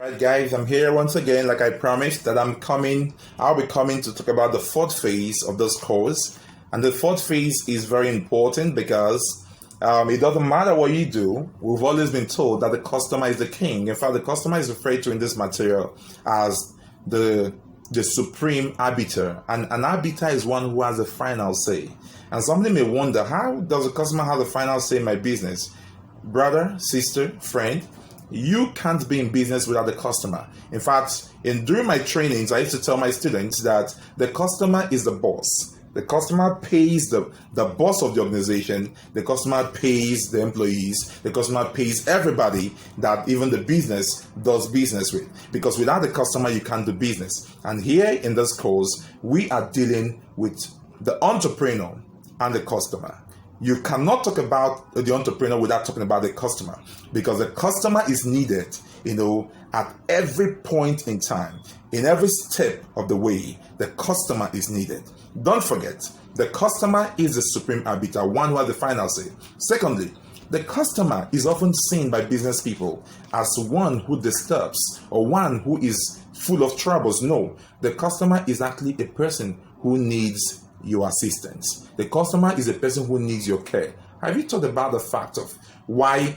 Alright guys, I'm here once again. Like I promised that I'll be coming to talk about the fourth phase of this course. And the fourth phase is very important because it doesn't matter what you do. We've always been told that the customer is the king. In fact, the customer is referred to in this material as the supreme arbiter. And an arbiter is one who has the final say. And somebody may wonder, how does the customer have the final say in my business? Brother, sister, friend, you can't be in business without the customer. In fact, during my trainings, I used to tell my students that the customer is the boss. The customer pays the boss of the organization. The customer pays the employees. The customer pays everybody that even the business does business with. Because without the customer, you can't do business. And here in this course, we are dealing with the entrepreneur and the customer. You cannot talk about the entrepreneur without talking about the customer, because the customer is needed, at every point in time, in every step of the way, the customer is needed. Don't forget, the customer is the supreme arbiter, one who has the final say. Secondly, the customer is often seen by business people as one who disturbs or one who is full of troubles. No, the customer is actually a person who needs your assistance. The customer is a person who needs your care. Have you thought about the fact of why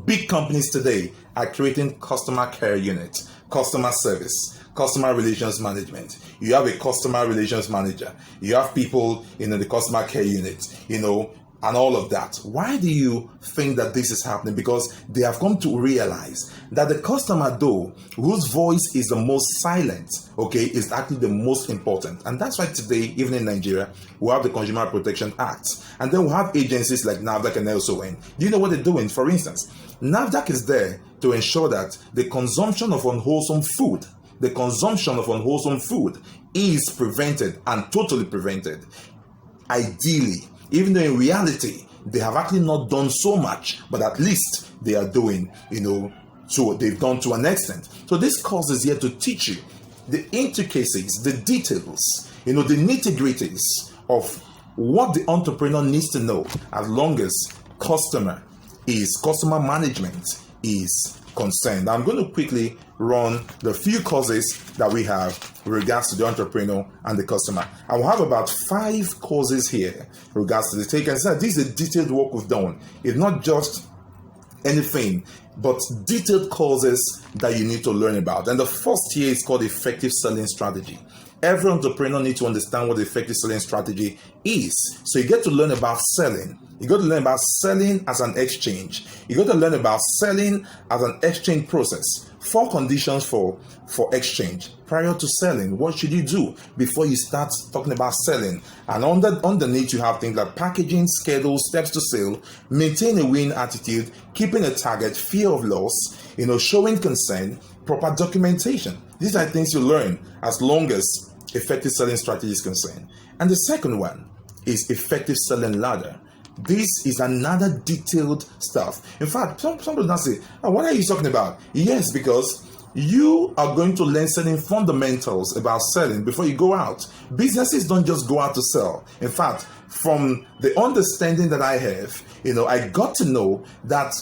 big companies today are creating customer care units, customer service, customer relations management? You have a customer relations manager. You have people in the customer care unit, and all of that. Why do you think that this is happening? Because they have come to realize that the customer, though, whose voice is the most silent, is actually the most important. And that's why today, even in Nigeria, we have the Consumer Protection Act. And then we have agencies like NAFDAC and LSON. Do you know what they're doing? For instance, NAFDAC is there to ensure that the consumption of unwholesome food is prevented and totally prevented. Ideally, even though in reality, they have actually not done so much, but at least they are doing, so they've done to an extent. So this course is here to teach you the intricacies, the details, the nitty-gritties of what the entrepreneur needs to know as long as customer management is concerned. I'm going to quickly run the few courses that we have with regards to the entrepreneur and the customer. I will have about 5 courses here with regards to the take. And this is a detailed work we've done. It's not just anything, but detailed courses that you need to learn about. And the first here is called effective selling strategy. Every entrepreneur needs to understand what the effective selling strategy is. So you get to learn about selling. You got to learn about selling as an exchange. You got to learn about selling as an exchange process. 4 conditions for exchange. Prior to selling, what should you do before you start talking about selling? And underneath, you have things like packaging, schedule, steps to sale, maintain a win attitude, keeping a target, fear of loss, showing consent, proper documentation. These are things you learn as long as effective selling strategy is concerned. And the second one is effective selling ladder. This is another detailed stuff. In fact, some people now say, what are you talking about? Yes, because you are going to learn certain fundamentals about selling before you go out. Businesses don't just go out to sell. In fact, from the understanding that I have, I got to know that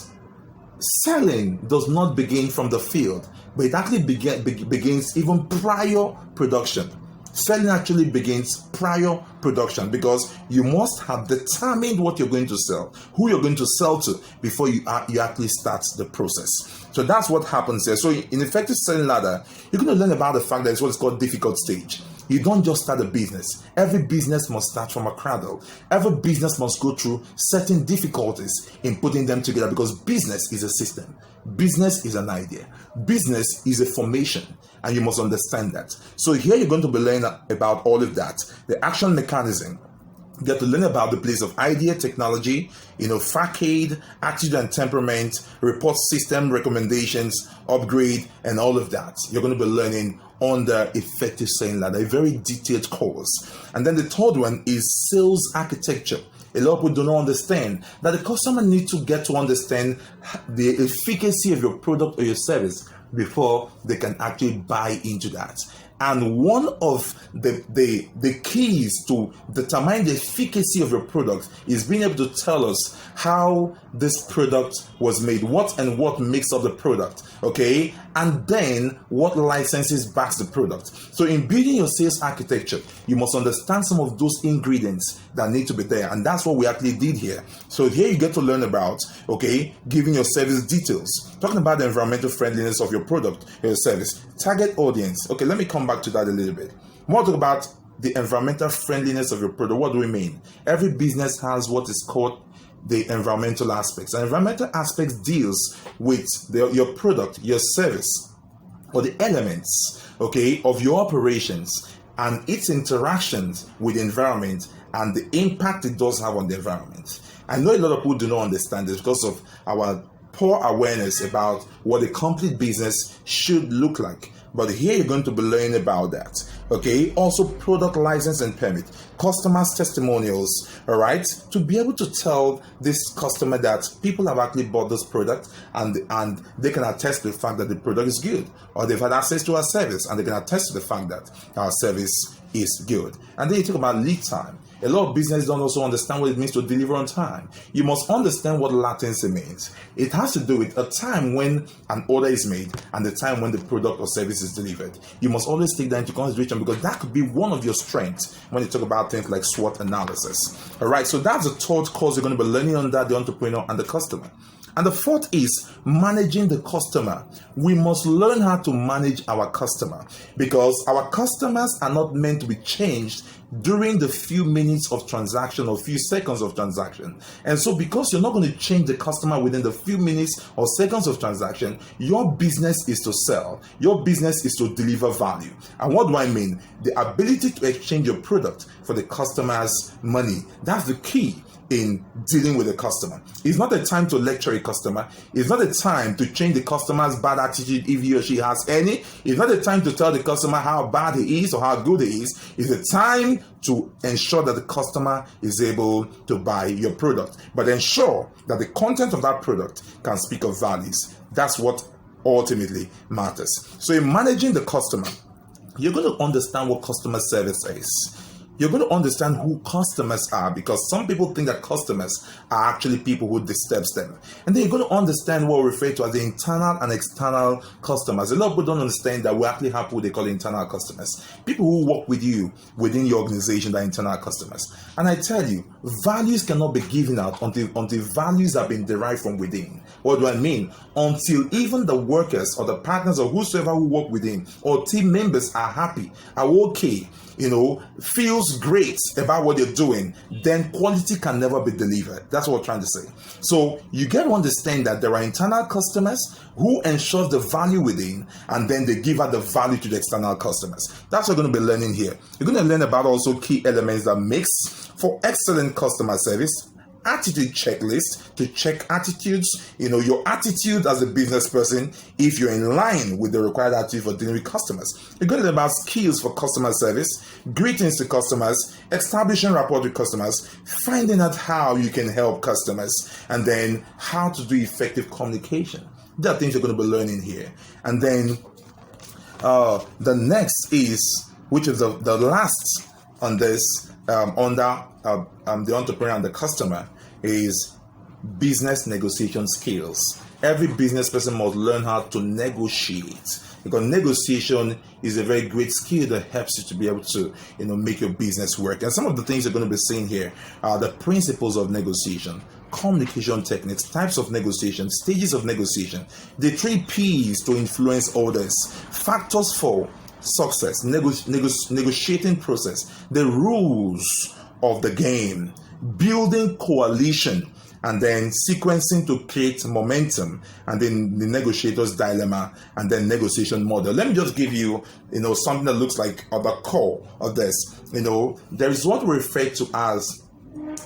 selling does not begin from the field, but it actually begins even prior production. Selling actually begins prior production because you must have determined what you're going to sell, who you're going to sell to before you actually start the process. So that's what happens here. So in effective selling ladder, you're going to learn about the fact that it's what is called difficult stage. You don't just start a business. Every business must start from a cradle. Every business must go through certain difficulties in putting them together because business is a system. Business is an idea. Business is a formation, and you must understand that. So here you're going to be learning about all of that. The action mechanism. You get to learn about the place of idea, technology, facade, attitude and temperament, report system, recommendations, upgrade, and all of that. You're going to be learning on the effective selling ladder, a very detailed course. And then the third one is sales architecture. A lot of people do not understand that the customer needs to get to understand the efficacy of your product or your service before they can actually buy into that. And one of the keys to determine the efficacy of your product is being able to tell us how this product was made, what makes up the product, okay? And then what licenses backs the product. So in building your sales architecture, you must understand some of those ingredients that need to be there. And that's what we actually did here. So here you get to learn about, okay, giving your service details, talking about the environmental friendliness of your product, your service, target audience. Okay, let me come back to that a little bit. More talk about the environmental friendliness of your product. What do we mean? Every business has what is called the environmental aspects. And environmental aspects deals with your product, your service, or the elements, okay, of your operations and its interactions with the environment and the impact it does have on the environment. I know a lot of people do not understand this because of our poor awareness about what a complete business should look like. But here you're going to be learning about that. Okay, also product license and permit, customers' testimonials, all right, to be able to tell this customer that people have actually bought this product and they can attest to the fact that the product is good, or they've had access to our service and they can attest to the fact that our service is good. And then you talk about lead time. A lot of businesses don't also understand what it means to deliver on time. You must understand what latency means. It has to do with a time when an order is made and the time when the product or service is delivered. You must always take that into consideration because that could be one of your strengths when you talk about things like SWOT analysis. All right, so that's the third course you're going to be learning on that, the entrepreneur and the customer. And the fourth is managing the customer. We must learn how to manage our customer because our customers are not meant to be changed during the few minutes of transaction or few seconds of transaction. And so because you're not going to change the customer within the few minutes or seconds of transaction, your business is to sell. Your business is to deliver value. And what do I mean? The ability to exchange your product for the customer's money. That's the key in dealing with a customer. It's not a time to lecture a customer. It's not a time to change the customer's bad attitude if he or she has any. It's not a time to tell the customer how bad he is or how good he is. It's a time to ensure that the customer is able to buy your product, but ensure that the content of that product can speak of values. That's what ultimately matters. So in managing the customer, you're going to understand what customer service is. You're going to understand who customers are because some people think that customers are actually people who disturbs them. And then you're going to understand what we refer to as the internal and external customers. A lot of people don't understand that we actually have what they call internal customers. People who work with you within your organization are internal customers. And I tell you, values cannot be given out until values have been derived from within. What do I mean? Until even the workers or the partners or whosoever who work within or team members are happy, are okay, feels great about what you're doing, then quality can never be delivered. That's what we're trying to say. So you get to understand that there are internal customers who ensure the value within, and then they give out the value to the external customers. That's what we're going to be learning here. You're going to learn about also key elements that makes for excellent customer service. Attitude checklist to check attitudes, your attitude as a business person, if you're in line with the required attitude for dealing with customers. You're going to learn about skills for customer service, greetings to customers, establishing rapport with customers, finding out how you can help customers, and then how to do effective communication. There are things you're going to be learning here. And then the next is, which is the last on this, under the entrepreneur and the customer, is business negotiation skills. Every business person must learn how to negotiate, because negotiation is a very great skill that helps you to be able to make your business work. And some of the things you're going to be seeing here are the principles of negotiation, communication techniques, types of negotiation, stages of negotiation, the 3 P's to influence others, factors for success, negotiating process, the rules of the game, building coalition, and then sequencing to create momentum, and then the negotiator's dilemma, and then negotiation model. Let me just give you, something that looks like at the core of this. There is what we refer to as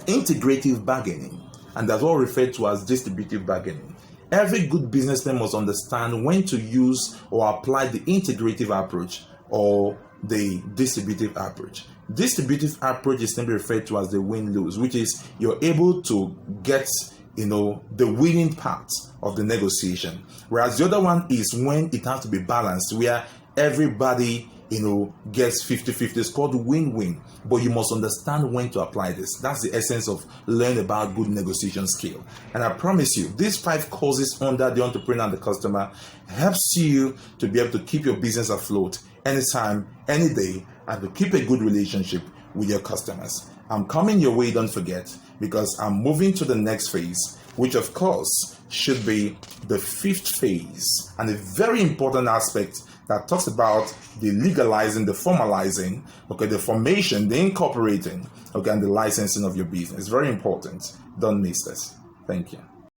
integrative bargaining, and that's what we refer to as distributive bargaining. Every good businessman must understand when to use or apply the integrative approach or the distributive approach. Distributive approach is simply referred to as the win-lose, which is you're able to get the winning part of the negotiation, whereas the other one is when it has to be balanced, where everybody gets 50-50. It's called win-win. But you must understand when to apply this. That's the essence of learn about good negotiation skill. And I promise you, these 5 courses under the entrepreneur and the customer helps you to be able to keep your business afloat anytime, any day, and to keep a good relationship with your customers. I'm coming your way, don't forget, because I'm moving to the next phase, which of course should be the 5th phase, and a very important aspect that talks about the legalizing, the formalizing, the formation, the incorporating, and the licensing of your business. Very important. Don't miss this. Thank you.